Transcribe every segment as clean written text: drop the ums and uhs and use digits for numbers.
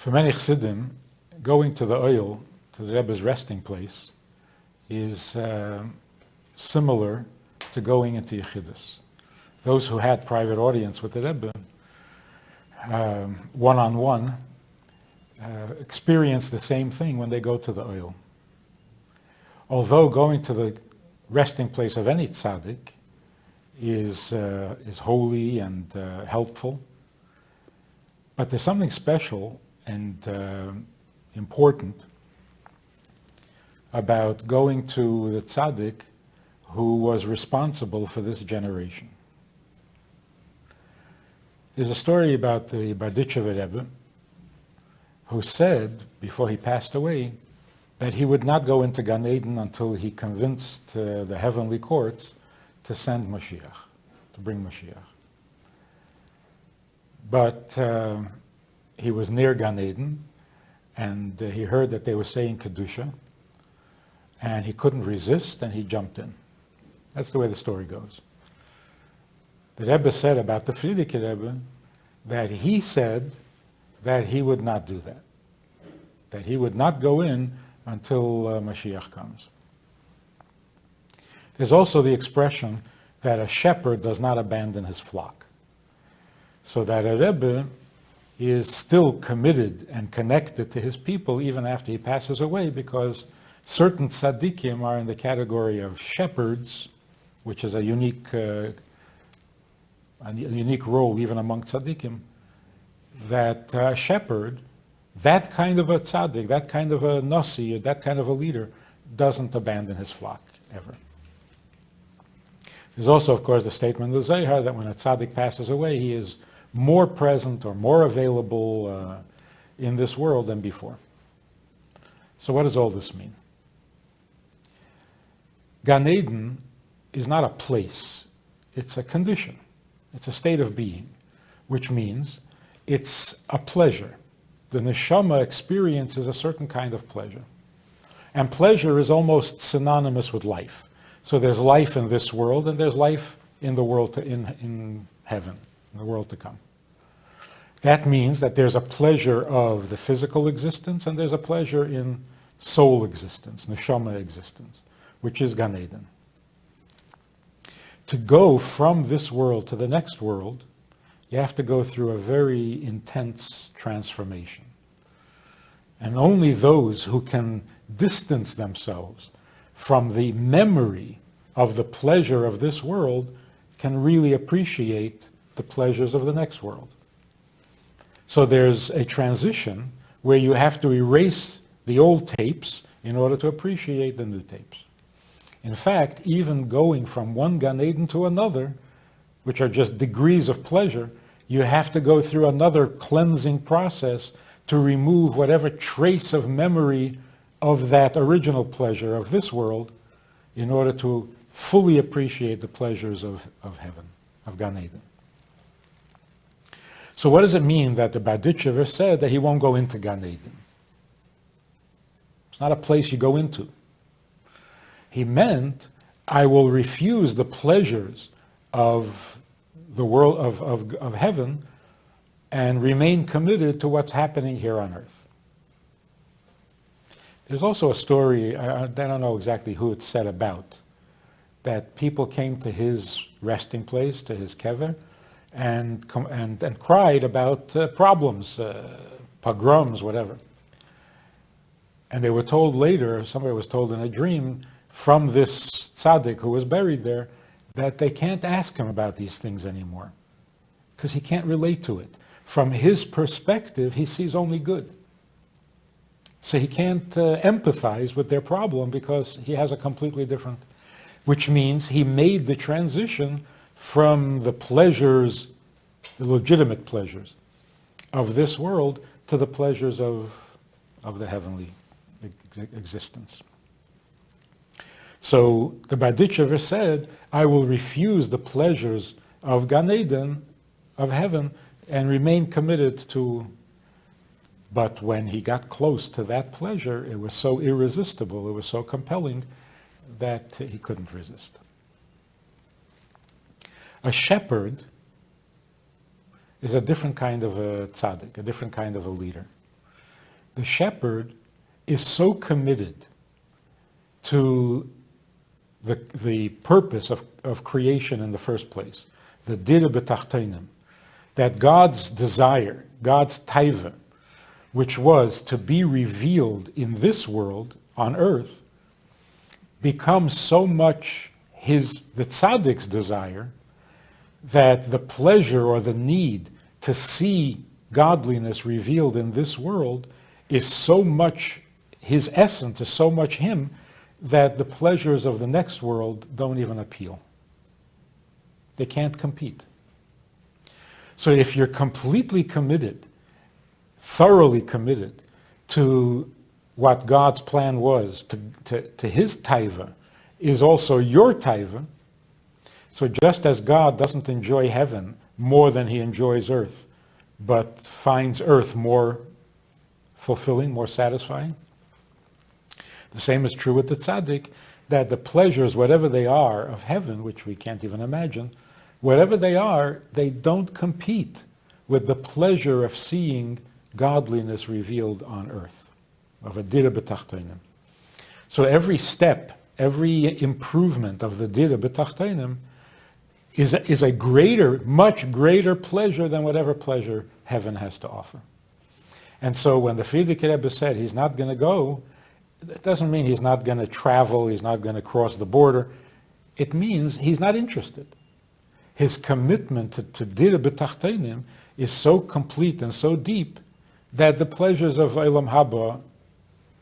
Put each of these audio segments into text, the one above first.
For many Chassidim, going to the Ohel, to the Rebbe's resting place, is similar to going into Yechidus. Those who had private audience with the Rebbe, one-on-one, experience the same thing when they go to the Ohel. Although going to the resting place of any tzadik is holy and helpful, but there's something special and important about going to the tzaddik who was responsible for this generation. There's a story about the Berditchever Rebbe who said, before he passed away, that he would not go into Gan Eden until he convinced the heavenly courts to send Mashiach, to bring Mashiach. But he was near Gan Eden, and he heard that they were saying Kedusha, and he couldn't resist, and he jumped in. That's the way the story goes. The Rebbe said about the Frierdiker Rebbe that he said that he would not do that he would not go in until Mashiach comes. There's also the expression that a shepherd does not abandon his flock. So that a Rebbe is still committed and connected to his people even after he passes away, because certain tzaddikim are in the category of shepherds, which is a unique role even among tzaddikim, that a shepherd, that kind of a tzaddik, that kind of a nasi, that kind of a leader, doesn't abandon his flock ever. There's also, of course, the statement of the Zohar that when a tzaddik passes away, he is more present or more available in this world than before. So what does all this mean? Gan Eden is not a place, it's a condition. It's a state of being, which means it's a pleasure. The neshama experiences a certain kind of pleasure. And pleasure is almost synonymous with life. So there's life in this world, and there's life in the world, in heaven, in the world to come. That means that there's a pleasure of the physical existence, and there's a pleasure in soul existence, neshama existence, which is Gan Eden. To go from this world to the next world, you have to go through a very intense transformation. And only those who can distance themselves from the memory of the pleasure of this world can really appreciate the pleasures of the next world. So there's a transition where you have to erase the old tapes in order to appreciate the new tapes. In fact, even going from one Gan Eden to another, which are just degrees of pleasure, you have to go through another cleansing process to remove whatever trace of memory of that original pleasure of this world in order to fully appreciate the pleasures of heaven, of Gan Eden. So what does it mean that the Berditchever said that he won't go into Gan Eden? It's not a place you go into. He meant, I will refuse the pleasures of the world of heaven and remain committed to what's happening here on earth. There's also a story, I don't know exactly who it's said about, that people came to his resting place, to his kever, and cried about problems, pogroms, whatever. And they were told later, somebody was told in a dream from this tzaddik who was buried there, that they can't ask him about these things anymore because he can't relate to it. From his perspective, he sees only good. So he can't empathize with their problem because he has a completely different, which means he made the transition from the pleasures, the legitimate pleasures of this world to the pleasures of the heavenly existence. So the Berditchever said, I will refuse the pleasures of Gan Eden, of heaven, and remain committed to. But when he got close to that pleasure, it was so irresistible, it was so compelling, that he couldn't resist. A shepherd is a different kind of a tzaddik, a different kind of a leader. the shepherd is so committed to the purpose of creation in the first place, the dir b'tachtenim, that God's desire, God's taiva, which was to be revealed in this world, on earth, becomes so much the tzadik's desire, that the pleasure or the need to see godliness revealed in this world is so much his essence, is so much him, that the pleasures of the next world don't even appeal. They can't compete. So if you're completely committed, thoroughly committed to what God's plan was, to his taiva, is also your taiva. So just as God doesn't enjoy heaven more than he enjoys earth, but finds earth more fulfilling, more satisfying, the same is true with the tzaddik, that the pleasures, whatever they are, of heaven, which we can't even imagine, whatever they are, they don't compete with the pleasure of seeing godliness revealed on earth, of a dir b'tachtenim. So every step, every improvement of the dir b'tachtenim is a greater, much greater pleasure than whatever pleasure heaven has to offer. And so when the Frierdiker Rebbe said he's not going to go, it doesn't mean he's not going to travel, he's not going to cross the border. It means he's not interested. His commitment to dir b'tachtenim is so complete and so deep that the pleasures of Olam Haba,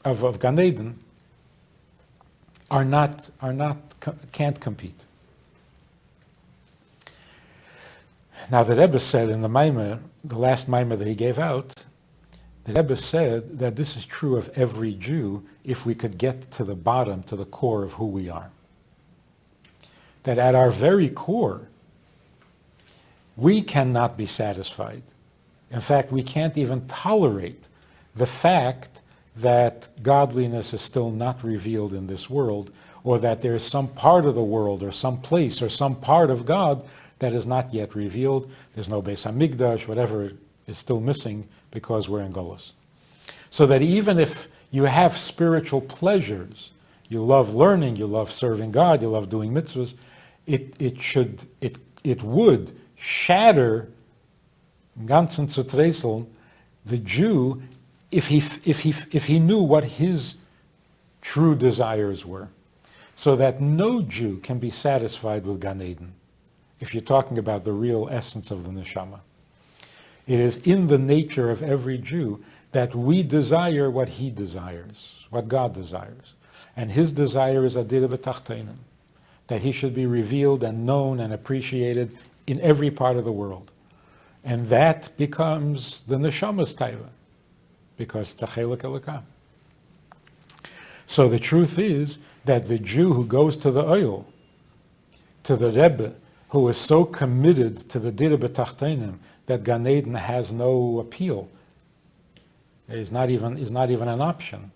of Gan Eden, can't compete. Now the Rebbe said in the Maimer, the last Maimer that he gave out, the Rebbe said that this is true of every Jew if we could get to the bottom, to the core of who we are. That at our very core, we cannot be satisfied. In fact, we can't even tolerate the fact that godliness is still not revealed in this world, or that there is some part of the world, or some place, or some part of God that is not yet revealed. There's no Beis Hamikdash, whatever is still missing because we're in Golus. So that even if you have spiritual pleasures, you love learning, you love serving God, you love doing mitzvahs, it would shatter ganzen Zutresel, the Jew, if he knew what his true desires were. So that no Jew can be satisfied with Gan Eden, if you're talking about the real essence of the neshama. It is in the nature of every Jew that we desire what he desires, what God desires. And his desire is adir b'tachtenim, that he should be revealed and known and appreciated in every part of the world. And that becomes the neshama's taiva, because it's a chelek elokah. So the truth is that the Jew who goes to the Ohel, to the Rebbe, who is so committed to the dir b'tachtenim that Gan Eden has no appeal, is not even an option.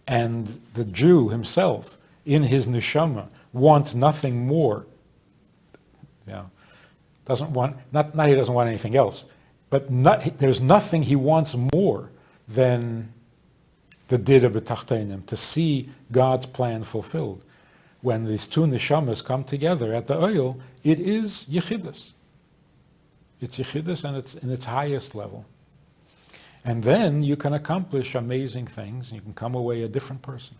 And the Jew himself, in his neshama, wants nothing more. Doesn't want, not he doesn't want anything else, but there's nothing he wants more than the dir b'tachtenim, to see God's plan fulfilled. When these two neshamas come together at the Ohel, it is yechidus. It's yechidus, and it's in its highest level. And then you can accomplish amazing things. You can come away a different person.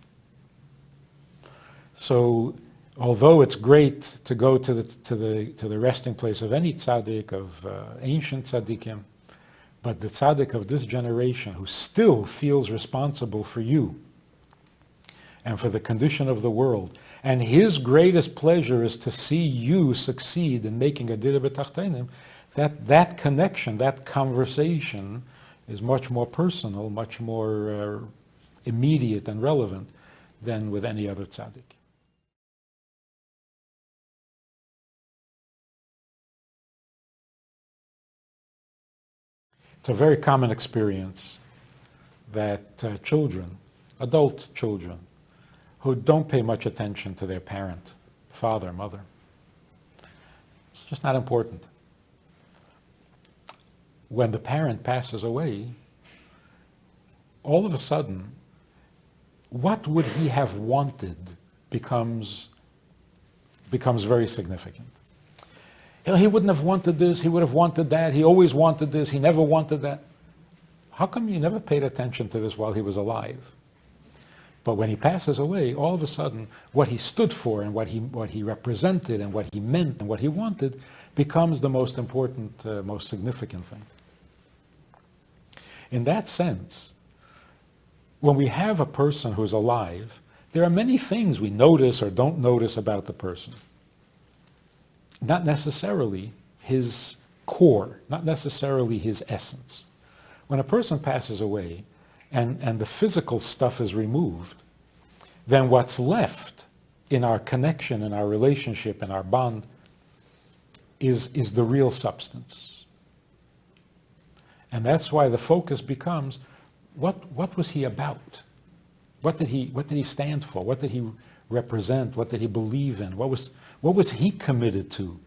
So, although it's great to go to the resting place of any tzaddik, of ancient tzaddikim, but the tzaddik of this generation, who still feels responsible for you and for the condition of the world, and his greatest pleasure is to see you succeed in making a dir b'tachtenim, that connection, that conversation is much more personal, much more immediate and relevant than with any other tzaddik. It's a very common experience that children, adult children, who don't pay much attention to their parent, father, mother, it's just not important. When the parent passes away, all of a sudden, what would he have wanted becomes very significant. He wouldn't have wanted this, he would have wanted that, he always wanted this, he never wanted that. How come you never paid attention to this while he was alive? But when he passes away, all of a sudden, what he stood for and what he represented and what he meant and what he wanted becomes the most important, most significant thing. In that sense, when we have a person who's alive, there are many things we notice or don't notice about the person. Not necessarily his core, not necessarily his essence. When a person passes away and the physical stuff is removed, then what's left in our connection, in our relationship, in our bond is the real substance. And that's why the focus becomes, what was he about? What did he stand for? What did he represent? What did he believe in? What was he committed to?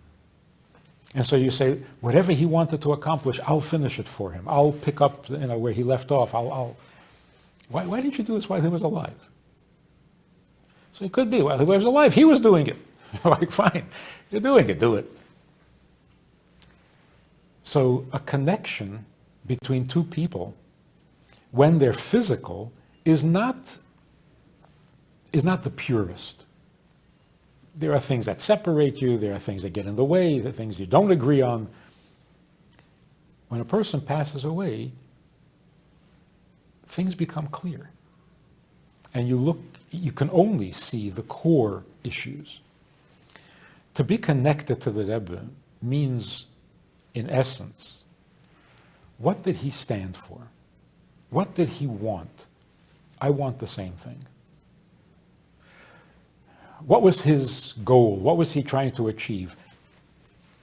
And so you say, whatever he wanted to accomplish, I'll finish it for him. I'll pick up where he left off. Why didn't you do this while he was alive? So it could be, while he was alive, he was doing it. Like, fine, you're doing it, do it. So a connection between two people, when they're physical, is not the purest. There are things that separate you, there are things that get in the way, there are things you don't agree on. When a person passes away, things become clear. And you can only see the core issues. To be connected to the Rebbe means, in essence, what did he stand for? What did he want? I want the same thing. What was his goal? What was he trying to achieve?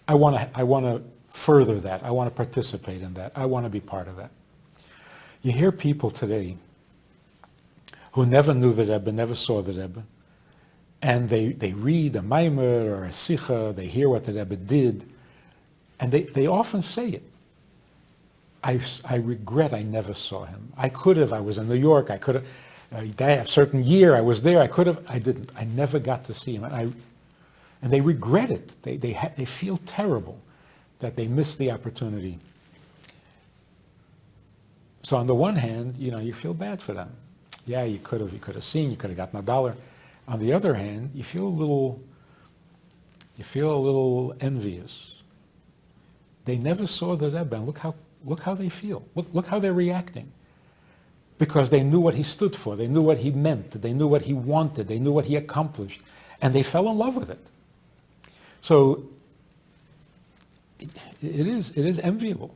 I want to further that. I want to participate in that. I want to be part of that. You hear people today who never knew the Rebbe, never saw the Rebbe, and they read a maimer or a sicha, they hear what the Rebbe did, and they often say it. I regret I never saw him. I could have. I was in New York. I could have. A certain year I was there. I could have. I didn't. I never got to see him. And they regret it. They feel terrible that they missed the opportunity. So on the one hand, you feel bad for them. Yeah, you could have seen. You could have gotten $1. On the other hand, you feel a little envious. They never saw the Rebbe, and look how they feel. Look how they're reacting. Because they knew what he stood for. They knew what he meant. They knew what he wanted. They knew what he accomplished. And they fell in love with it. So it is enviable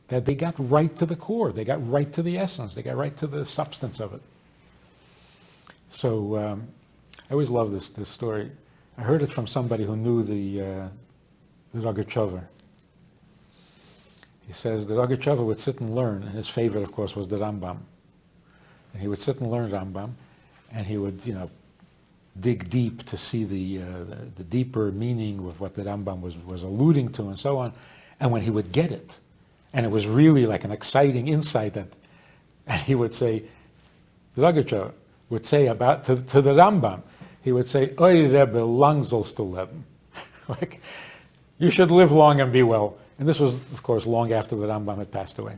that they got right to the core. They got right to the essence. They got right to the substance of it. So I always love this story. I heard it from somebody who knew the Rogachover. He says the Rogachover would sit and learn, and his favorite, of course, was the Rambam. And he would sit and learn Rambam, and he would, dig deep to see the deeper meaning of what the Rambam was alluding to, and so on. And when he would get it, and it was really like an exciting insight, and he would say, the Rogachover would say to the Rambam, he would say, "Oy Rebbe, lang sollst du leben." Like, you should live long and be well. And this was, of course, long after the Rambam had passed away.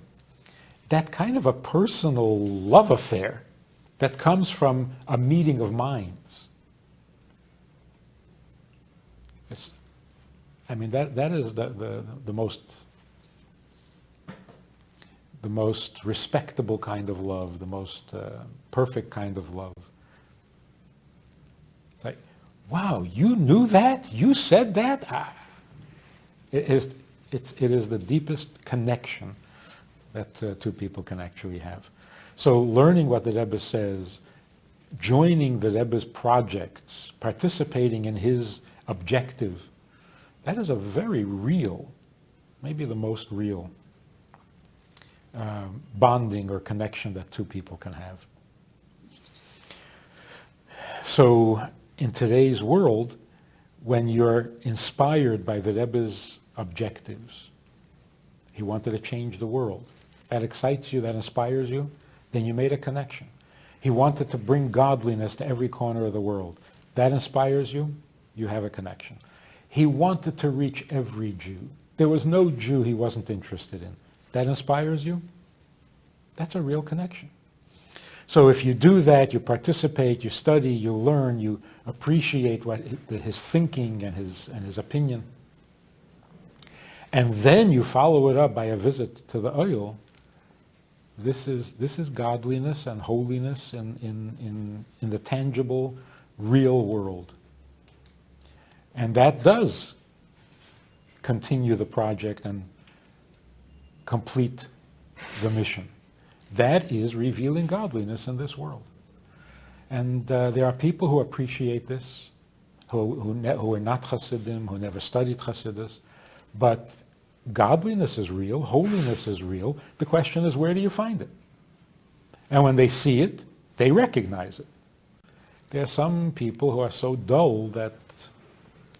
That kind of a personal love affair that comes from a meeting of minds. That is the most respectable kind of love, the most perfect kind of love. It's like, wow, you knew that? You said that? It is the deepest connection that two people can actually have. So learning what the Rebbe says, joining the Rebbe's projects, participating in his objective, that is a very real, maybe the most real bonding or connection that two people can have. So in today's world, when you're inspired by the Rebbe's objectives, he wanted to change the world. that excites you, that inspires you, then you made a connection. He wanted to bring godliness to every corner of the world. That inspires you, you have a connection. He wanted to reach every Jew. There was no Jew he wasn't interested in. That inspires you, that's a real connection. So if you do that, you participate, you study, you learn, you appreciate his thinking and his opinion, and then you follow it up by a visit to the Ohel, this is godliness and holiness in the tangible, real world. And that does continue the project and complete the mission. That is revealing godliness in this world. And there are people who appreciate this, who are not Hasidim, who never studied Hasidus, but godliness is real, holiness is real. The question is, where do you find it? And when they see it, they recognize it. There are some people who are so dull that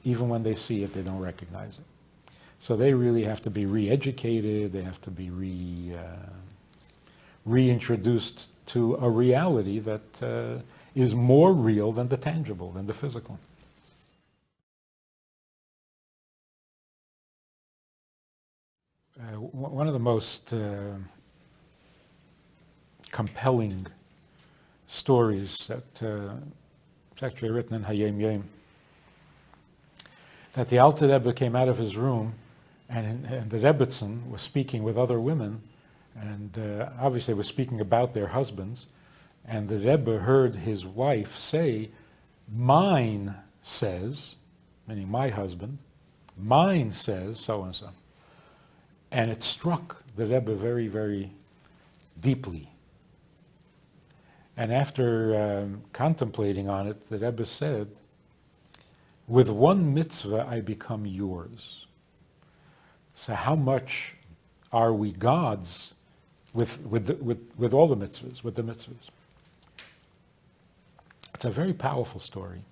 even when they see it, they don't recognize it. So they really have to be re-educated, they have to be reintroduced to a reality that is more real than the tangible, than the physical. One of the most compelling stories that it's actually written in Hayom Yom, that the Alter Rebbe came out of his room and the Rebbetzin was speaking with other women, and obviously was speaking about their husbands, and the Rebbe heard his wife say, "Mine says," meaning my husband, "mine says so-and-so." And it struck the Rebbe very, very deeply. And after contemplating on it, the Rebbe said, "With one mitzvah I become yours." So how much are we God's with all the mitzvahs, with the mitzvahs? It's a very powerful story.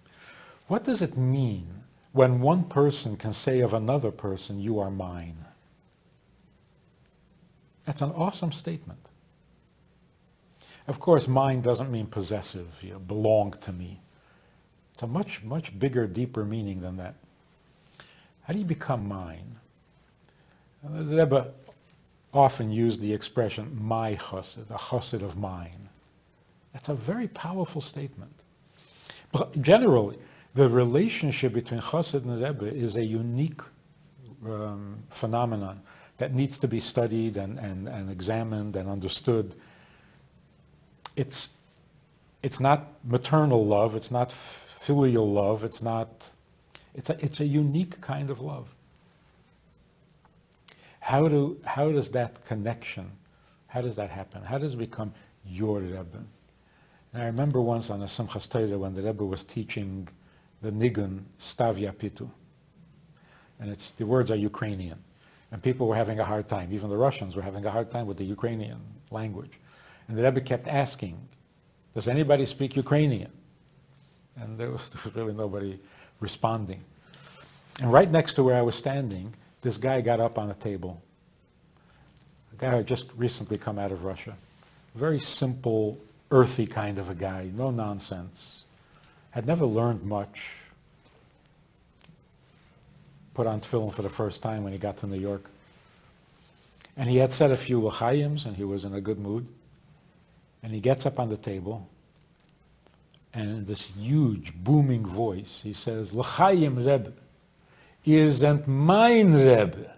What does it mean when one person can say of another person, "You are mine"? That's an awesome statement. Of course, mine doesn't mean possessive, belong to me. It's a much, much bigger, deeper meaning than that. How do you become mine? The Rebbe often used the expression, my chassid, a chassid of mine. That's a very powerful statement. But generally, the relationship between chassid and Rebbe is a unique phenomenon that needs to be studied and examined and understood. It's not maternal love, it's not filial love, it's a unique kind of love. How does that connection, how does that happen? How does it become your Rebbe? And I remember once on a Simchas Torah when the Rebbe was teaching the nigun Stav Yapitu, and the words are Ukrainian, and people were having a hard time. Even the Russians were having a hard time with the Ukrainian language, and the Rebbe kept asking, "Does anybody speak Ukrainian?" And there was really nobody responding. And right next to where I was standing, this guy got up on a table. A guy who had just recently come out of Russia. Very simple, earthy kind of a guy, no nonsense. Had never learned much. Put on tefillin for the first time when he got to New York. And he had said a few l'chaims, and he was in a good mood. And he gets up on the table, and in this huge, booming voice, he says, "L'chaim Rebbe, ihr seid mein Rebbe.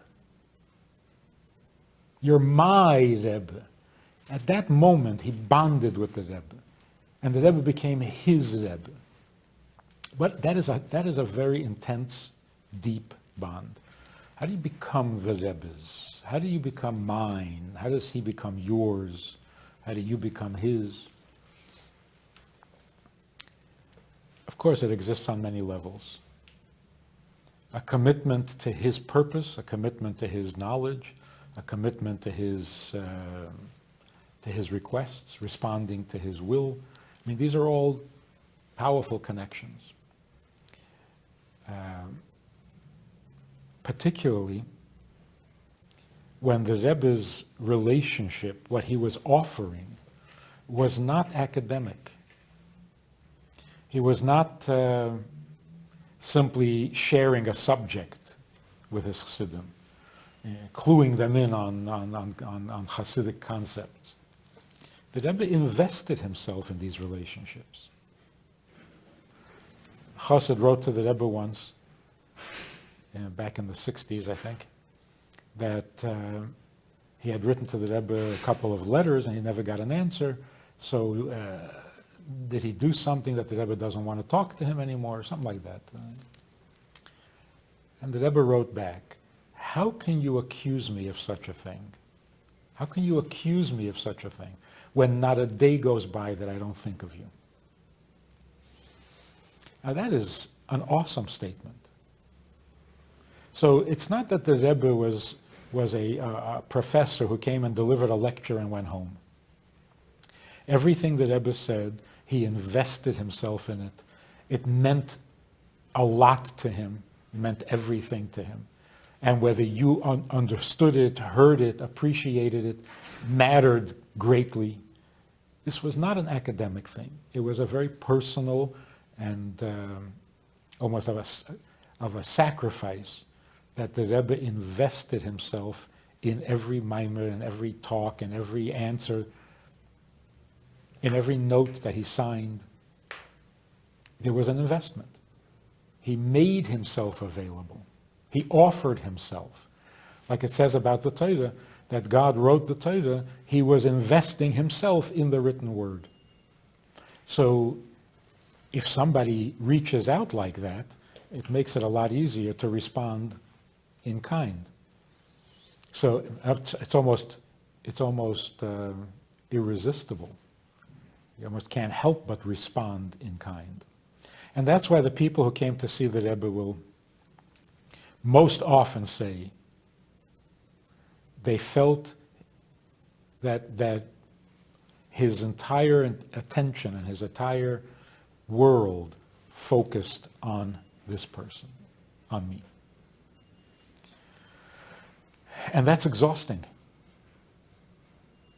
You're my Rebbe." At that moment, he bonded with the Rebbe, and the Rebbe became his Rebbe. But that is a very intense, deep bond. How do you become the Rebbe's? How do you become mine? How does he become yours? How do you become his? Of course, it exists on many levels. A commitment to his purpose, a commitment to his knowledge, a commitment to his requests, responding to his will. I mean, these are all powerful connections. Particularly when the Rebbe's relationship, what he was offering, was not academic. He was not simply sharing a subject with his Chassidim, cluing them in on Chassidic concepts. The Rebbe invested himself in these relationships. Chassid wrote to the Rebbe once, back in the 60s, I think, that he had written to the Rebbe a couple of letters and he never got an answer. So did he do something that the Rebbe doesn't want to talk to him anymore, or something like that? And the Rebbe wrote back, "How can you accuse me of such a thing? How can you accuse me of such a thing when not a day goes by that I don't think of you?" Now that is an awesome statement. So it's not that the Rebbe was a professor who came and delivered a lecture and went home. Everything the Rebbe said, he invested himself in it. It meant a lot to him. It meant everything to him. And whether you understood it, heard it, appreciated it, mattered greatly. This was not an academic thing. It was a very personal and almost of a sacrifice that the Rebbe invested himself in every mimer, in every talk, in every answer, in every note that he signed. There was an investment. He made himself available. He offered himself. Like it says about the Torah, that God wrote the Torah, he was investing himself in the written word. So if somebody reaches out like that, it makes it a lot easier to respond in kind. So it's almost irresistible. You almost can't help but respond in kind. And that's why the people who came to see the Rebbe will most often say they felt that his entire attention and his entire world focused on this person, on me. And that's exhausting.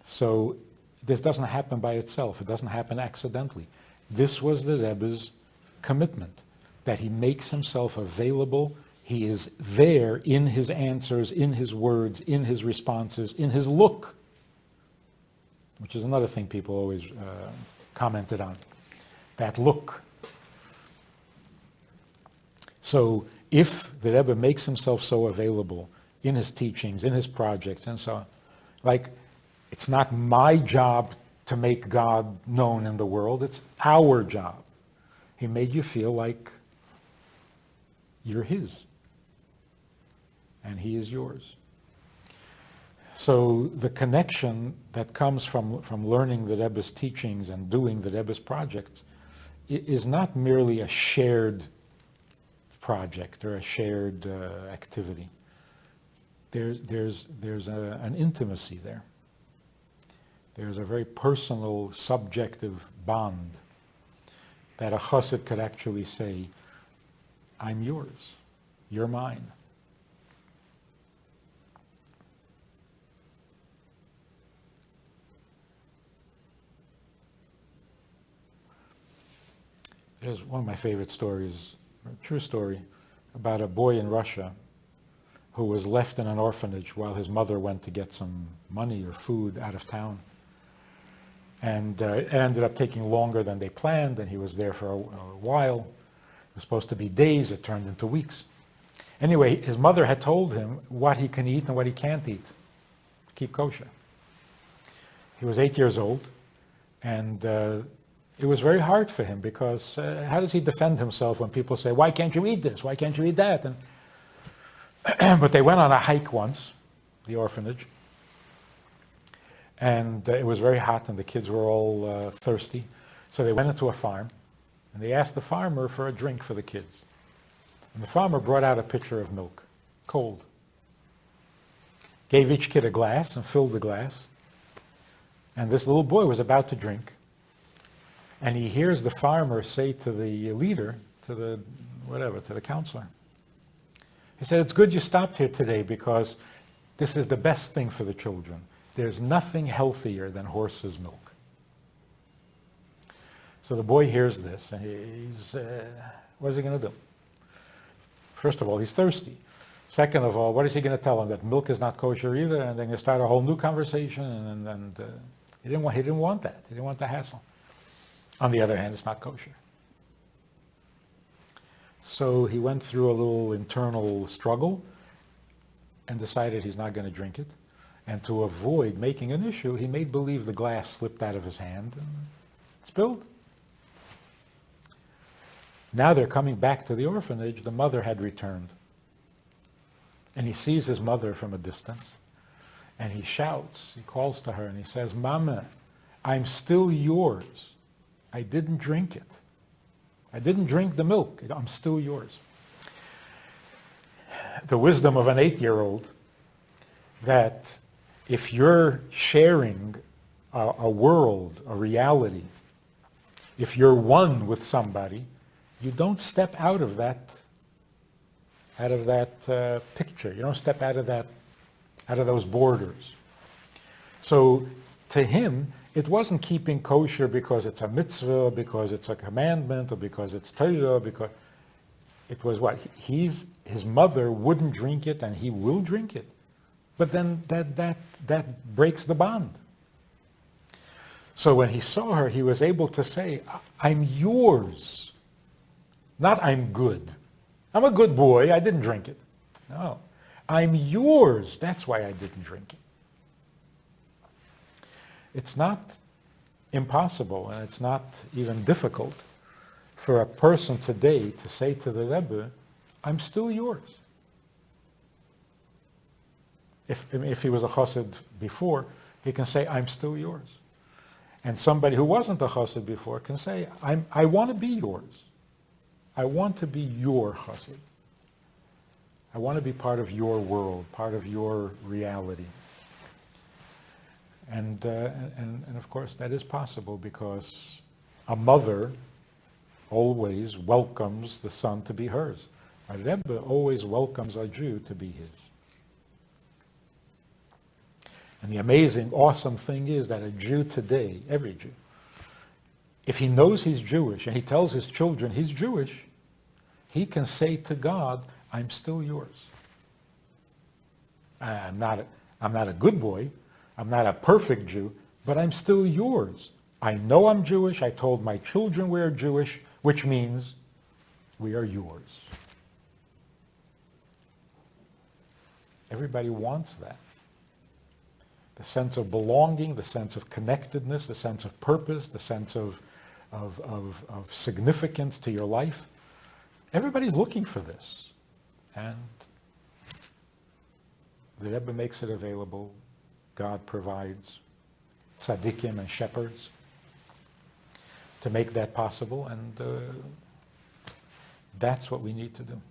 So this doesn't happen by itself. It doesn't happen accidentally. This was the Rebbe's commitment, that he makes himself available. He is there in his answers, in his words, in his responses, in his look, which is another thing people always commented on, that look. So if the Rebbe makes himself so available in his teachings, in his projects, and so on, like, it's not my job to make God known in the world, it's our job. He made you feel like you're his, and he is yours. So the connection that comes from learning the Rebbe's teachings and doing the Rebbe's projects is not merely a shared project or a shared activity. There's an intimacy there. There's a very personal, subjective bond that a chassid could actually say, I'm yours, you're mine. There's one of my favorite stories, a true story, about a boy in Russia who was left in an orphanage while his mother went to get some money or food out of town. And it ended up taking longer than they planned, and he was there for a while. It was supposed to be days, it turned into weeks. Anyway, his mother had told him what he can eat and what he can't eat. Keep kosher. He was 8 years old, and it was very hard for him because how does he defend himself when people say, why can't you eat this? Why can't you eat that? And but they went on a hike once, the orphanage, and it was very hot and the kids were all thirsty. So they went into a farm and they asked the farmer for a drink for the kids. And the farmer brought out a pitcher of milk, cold. Gave each kid a glass and filled the glass. And this little boy was about to drink. And he hears the farmer say to the leader, to the counselor, he said, it's good you stopped here today because This is the best thing for the children. There's nothing healthier than horse's milk. So the boy hears this, and he's, what is he going to do? First of all, he's thirsty. Second of all, what is he going to tell him? That milk is not kosher either, and then you start a whole new conversation, and he didn't want that. He didn't want the hassle. On the other hand, it's not kosher. So he went through a little internal struggle and decided he's not going to drink it. And to avoid making an issue, he made believe the glass slipped out of his hand and spilled. Now they're coming back to the orphanage. The mother had returned. And he sees his mother from a distance. And he shouts, he calls to her and he says, "Mama, I'm still yours. I didn't drink it. I didn't drink the milk. I'm still yours." The wisdom of an 8-year-old, that if you're sharing a world, a reality, if you're one with somebody, you don't step out of that picture. You don't step out of those borders. So to him, it wasn't keeping kosher because it's a mitzvah, because it's a commandment, or because it's Torah, because it was what? His mother wouldn't drink it and he will drink it. But then that breaks the bond. So when he saw her, he was able to say, "I'm yours." Not "I'm good. I'm a good boy, I didn't drink it." No. "I'm yours. That's why I didn't drink it." It's not impossible, and it's not even difficult for a person today to say to the Rebbe, "I'm still yours." If he was a chassid before, he can say, "I'm still yours." And somebody who wasn't a chassid before can say, I want to be yours. I want to be your chassid. I want to be part of your world, part of your reality. And of course, that is possible because a mother always welcomes the son to be hers. A Rebbe always welcomes a Jew to be his. And the amazing, awesome thing is that a Jew today, every Jew, if he knows he's Jewish and he tells his children he's Jewish, he can say to God, "I'm still yours. I'm not a good boy. I'm not a perfect Jew, but I'm still yours. I know I'm Jewish. I told my children we are Jewish, which means we are yours." Everybody wants that. The sense of belonging, the sense of connectedness, the sense of purpose, the sense of significance to your life. Everybody's looking for this. And the Rebbe makes it available. God provides tzadikim and shepherds to make that possible, and that's what we need to do.